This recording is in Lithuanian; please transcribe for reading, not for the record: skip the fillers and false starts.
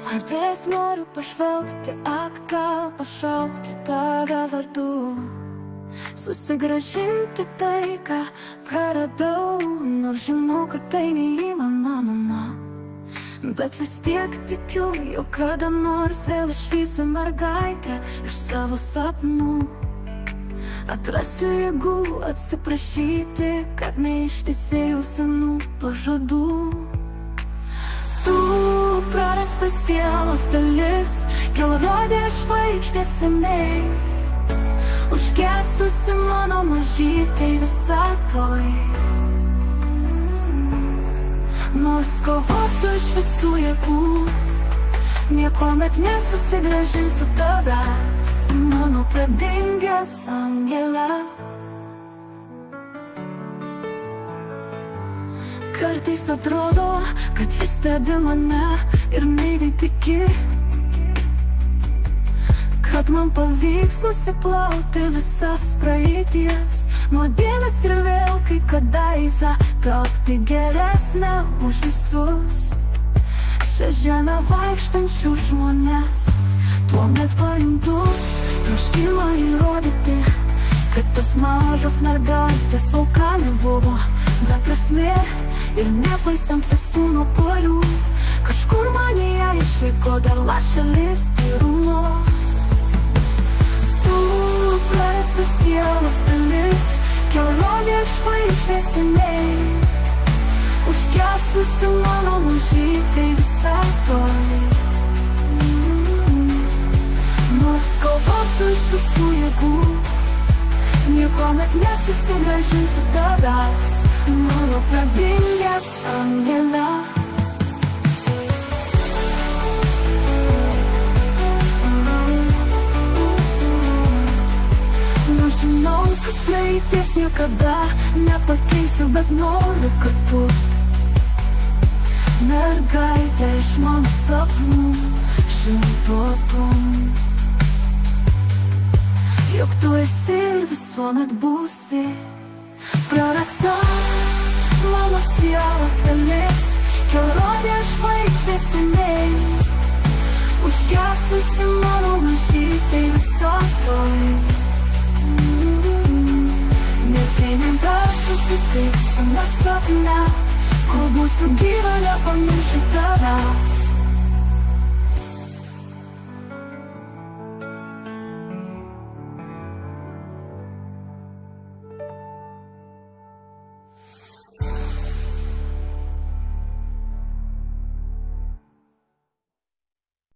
Kartais noriu pažvelgti atgal, pašaukti tave vardu, susigrąžinti tai, ką praradau, nors žinau, kad tai neįmanoma. Bet vis tiek tikiu, jog kada nors vėl išvysiu mergaitę iš savo sapnų. Atrasiu jėgų atsiprašyti, kad neištesėjau senų pažadų. Tu prarastas sielos dalis, kelrodė žvaigždė seniai, užgesusi mano mažytei visatoj. Nors kovosiu iš visų jėgų, niekuomet nesusigrąžinsiu tavęs, mano pradingęs angele. Kartais atrodo, kad jis stebi mane ir naiviai tiki, kad man pavyks nusiplauti visas praeities nuodėmes ir vėl kaip kadaise tapti geresnę už visus šią žemę vaikštančių žmonės. Tuomet pajuntu troškimą įrodyti, kad tas mažos mergaitės auka nebuvo be prasmė. Ir nepaisant visų nuopuolių, kažkur manyje išliko dar lašelis tyrumo. Tu prarastas sielos dalis, kelrodė žvaigždė seniai, užgesusi mano mažytei visatoj. Nors kovosiu iš visų jėgų, niekuomet nesusigrąžinsiu tavęs, mano pradingęs angele. Nors žinau, kad praeities niekada nepakeisiu, bet noriu, kad tu mergaitė iš mano sapnų žinotum, jog tu esi ir visuomet būsi prarasta mano sielos dalis, kelrodė žvaigždė seniai, užgesusi mano mažytei visatoj. Net jei nebent susitiksime sapne, kol būsiu gyva, nepamiršiu tavęs,